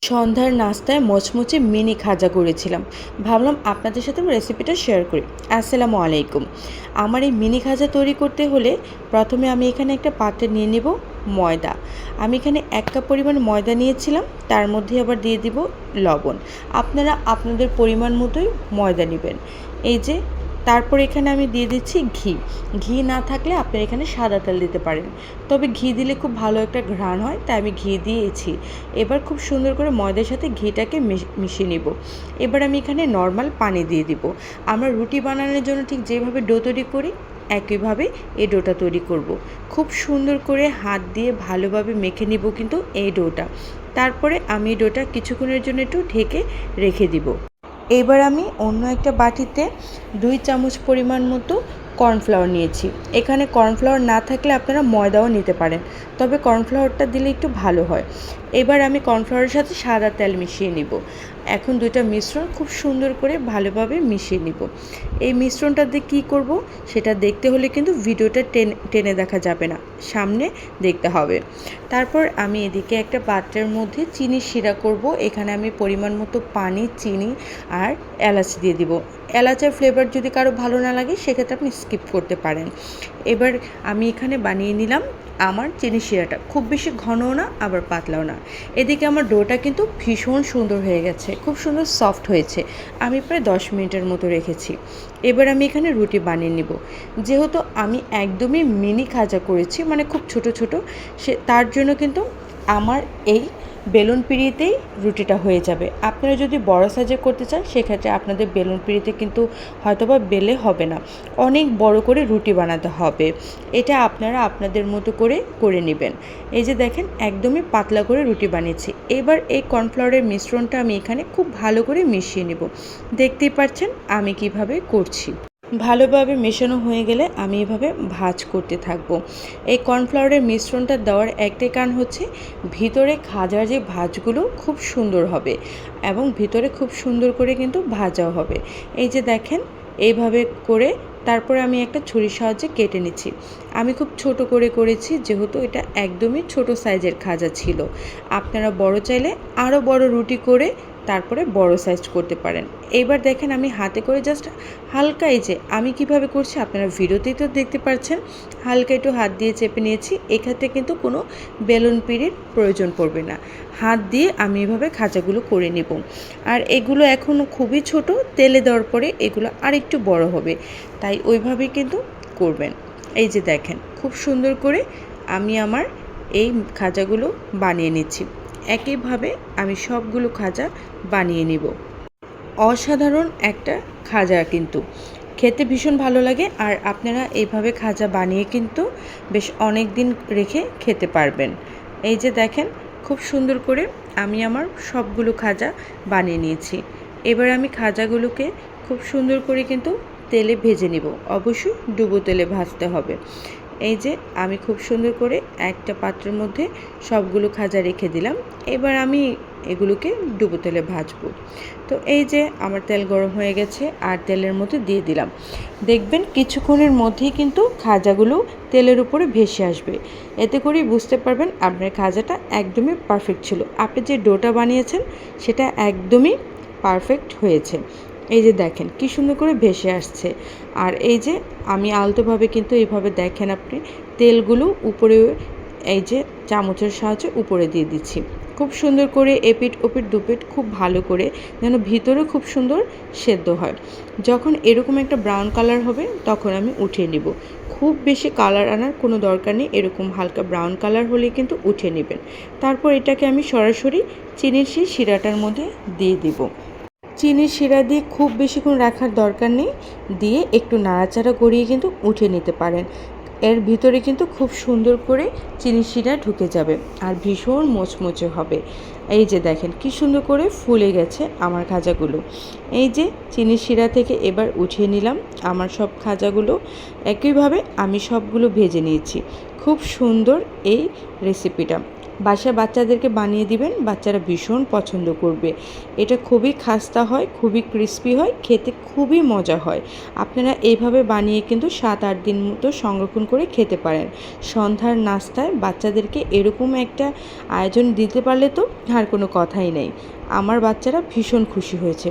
সন্ধ্যার নাস্তায় মচমচে মিনি খাজা করেছিলাম। ভাবলাম আপনাদের সাথে রেসিপিটা শেয়ার করি। আসসালামু আলাইকুম। আমার এই মিনি খাজা তৈরি করতে হলে প্রথমে আমি এখানে একটা পাত্রে নিয়ে নেব ময়দা। আমি এখানে 1 কাপ পরিমাণ ময়দা নিয়েছিলাম, তার মধ্যে আবার দিয়ে দিব লবণ। আপনারা আপনাদের পরিমাণ মতোই ময়দা নেবেন। এই যে তারপর এখানে আমি দিয়ে দিচ্ছি ঘি। ঘি না থাকলে আপনারা এখানে সাদা তেল দিতে পারেন, তবে ঘি দিলে খুব ভালো একটা ঘ্রাণ হয়, তাই আমি ঘি দিয়েছি। এবার খুব সুন্দর করে ময়দার সাথে ঘিটাকে মিশিয়ে নিব। এবার আমি এখানে নর্মাল পানি দিয়ে দিব। আমরা রুটি বানানোর জন্য ঠিক যেভাবে ডো তৈরি করি একইভাবে এই ডোটা তৈরি করব। খুব সুন্দর করে হাত দিয়ে ভালোভাবে মেখে নিব কিন্তু এই ডোটা। তারপরে আমি এই ডোটা কিছুক্ষণের জন্য একটু ঢেকে রেখে দিব। এবার আমি অন্য একটা বাটিতে 2 চামচ পরিমাণ মতো কর্নফ্লাওয়ার নিয়েছি। এখানে কর্নফ্লাওয়ার না থাকলে আপনারা ময়দাও নিতে পারেন, তবে কর্নফ্লাওয়ারটা দিলে একটু ভালো হয়। এবার আমি কর্নফ্লাওয়ারের সাথে সাদা তেল মিশিয়ে নিব। এখন দুইটা মিশ্রণ খুব সুন্দর করে ভালোভাবে মিশিয়ে নিব। এই মিশ্রণটা দিয়ে কী করব সেটা দেখতে হলে কিন্তু ভিডিওটা টেনে দেখা যাবে না, সামনে দেখতে হবে। তারপর আমি এদিকে একটা পাত্রের মধ্যে চিনি শিরা করব। এখানে আমি পরিমাণ মতো পানি, চিনি আর এলাচ দিয়ে দিব। এলাচের ফ্লেভার যদি কারো ভালো না লাগে সেক্ষেত্রে আপনি স্কিপ করতে পারেন। এবার আমি এখানে বানিয়ে নিলাম আমার চিনি শিরাটা, খুব বেশি ঘনও না আবার পাতলাও না। এদিকে আমার ডোটা কিন্তু ভীষণ সুন্দর হয়ে গেছে, খুব সুন্দর সফট হয়েছে। আমি প্রায় 10 মিনিটের মতো রেখেছি। এবার আমি এখানে রুটি বানিয়ে নিব। যেহেতু আমি একদমই মিনি খাজা করেছি, মানে খুব ছোট ছোট, তার জন্য কিন্তু আমার এই বেলুন পিঁড়িতেই রুটিটা হয়ে যাবে। আপনারা যদি বড় সাইজে করতে চান সেক্ষেত্রে আপনাদের বেলুন পিঁড়িতে কিন্তু হয়তোবা বেলে হবে না, অনেক বড় করে রুটি বানাতে হবে। এটা আপনারা আপনাদের মতো করে নেবেন। এই যে দেখেন একদমই পাতলা করে রুটি বানিয়েছি। এবার এই কর্নফ্লাওয়ারের মিশ্রণটা আমি এখানে খুব ভালো করে মিশিয়ে নেব। দেখতেই পাচ্ছেন আমি কিভাবে করছি। ভালোভাবে মেশানো হয়ে গেলে আমি এভাবে ভাজ করতে থাকবো। এই কর্নফ্লাওয়ারের মিশ্রণটা দেওয়ার একটাই কারণ হচ্ছে ভিতরে খাজার যে ভাজগুলো খুব সুন্দর হবে এবং ভিতরে খুব সুন্দর করে কিন্তু ভাজাও হবে। এই যে দেখেন এইভাবে করে তারপরে আমি একটা ছুরির সাহায্যে কেটে নিচ্ছি। আমি খুব ছোট করে করেছি যেহেতু এটা একদমই ছোট সাইজের খাজা ছিল। আপনারা বড় চাইলে আরও বড় রুটি করে তারপরে বড় সাইজ করতে পারেন। এইবার দেখেন আমি হাতে করে জাস্ট হালকা, এই যে আমি কিভাবে করছি আপনারা ভিডিওতেই তো দেখতে পাচ্ছেন, হালকা একটু হাত দিয়ে চেপে নিয়েছি। এক্ষেত্রে কিন্তু কোনো বেলুন পিঁড়ির প্রয়োজন পড়বে না। হাত দিয়ে আমি এভাবে খাঁচাগুলো করে নেব। আর এগুলো এখনও খুবই ছোট, তেলে দেওয়ার পরে এগুলো আর একটু বড় হবে, তাই ওইভাবেই কিন্তু করবেন। এই যে দেখেন খুব সুন্দর করে আমি আমার এই খাজাগুলো বানিয়ে নিচ্ছি। একইভাবে আমি সবগুলো খাজা বানিয়ে নিব। অসাধারণ একটা খাজা, কিন্তু খেতে ভীষণ ভালো লাগে। আর আপনারা এইভাবে খাজা বানিয়ে কিন্তু বেশ অনেক দিন রেখে খেতে পারবেন। এই যে দেখেন খুব সুন্দর করে আমি আমার সবগুলো খাজা বানিয়ে নিয়েছি। এবার আমি খাজাগুলোকে খুব সুন্দর করে কিন্তু তেলে ভেজে নিব। অবশ্যই ডুবো তেলে ভাজতে হবে। এই যে আমি খুব সুন্দর করে একটা পাত্রের মধ্যে সবগুলো খাজা রেখে দিলাম। এবার আমি এগুলোকে ডুবো তেলে ভাজবো। তো এই যে আমার তেল গরম হয়ে গেছে আর তেলের মধ্যে দিয়ে দিলাম। দেখবেন কিছুক্ষণের মধ্যেই কিন্তু খাজাগুলো তেলের উপরে ভেসে আসবে। এতে করেই বুঝতে পারবেন আপনার খাজাটা একদমই পারফেক্ট ছিল। আপনি যে ডোটা বানিয়েছেন সেটা একদমই পারফেক্ট হয়েছে। এই যে দেখেন কি সুন্দর করে ভেসে আসছে। আর এই যে আমি আলতোভাবে কিন্তু এইভাবে দেখেন আপনি তেলগুলো উপরে এই যে চামচের সাহায্যে উপরে দিয়ে দিচ্ছি। খুব সুন্দর করে এপিট ওপিট দুপিট খুব ভালো করে যেন ভিতরে খুব সুন্দর সেদ্ধ হয়। যখন এরকম একটা ব্রাউন কালার হবে তখন আমি উঠিয়ে নিব। খুব বেশি কালার আনার কোনো দরকার নেই, এরকম হালকা ব্রাউন কালার হলে কিন্তু উঠিয়ে নেবেন। তারপর এটাকে আমি সরাসরি চিনির সেই শিরাটার মধ্যে দিয়ে দিব। চিনির শিরা দিয়ে খুব বেশিক্ষণ রাখার দরকার নেই, দিয়ে একটু নাড়াচাড়া করিয়ে কিন্তু উঠিয়ে নিতে পারেন। এর ভিতরে কিন্তু খুব সুন্দর করে চিনির শিরা ঢুকে যাবে আর ভীষণ মোচমোচে হবে। এই যে দেখেন কি সুন্দর করে ফুলে গেছে আমার খাজাগুলো। এই যে চিনির শিরা থেকে এবার উঠিয়ে নিলাম আমার সব খাজাগুলো। একইভাবে আমি সবগুলো ভেজে নিয়েছি। খুব সুন্দর এই রেসিপিটা। বাসায় বাচ্চাদেরকে বানিয়ে দিবেন, বাচ্চারা ভীষণ পছন্দ করবে। এটা খুবই খাস্তা হয়, খুবই ক্রিস্পি হয়, খেতে খুবই মজা হয়। আপনারা এইভাবে বানিয়ে কিন্তু 7-8 দিন মতো সংরক্ষণ করে খেতে পারেন। সন্ধ্যার নাস্তায় বাচ্চাদেরকে এরকম একটা আয়োজন দিতে পারলে তো আর কোনো কথাই নেই। আমার বাচ্চারা ভীষণ খুশি হয়েছে।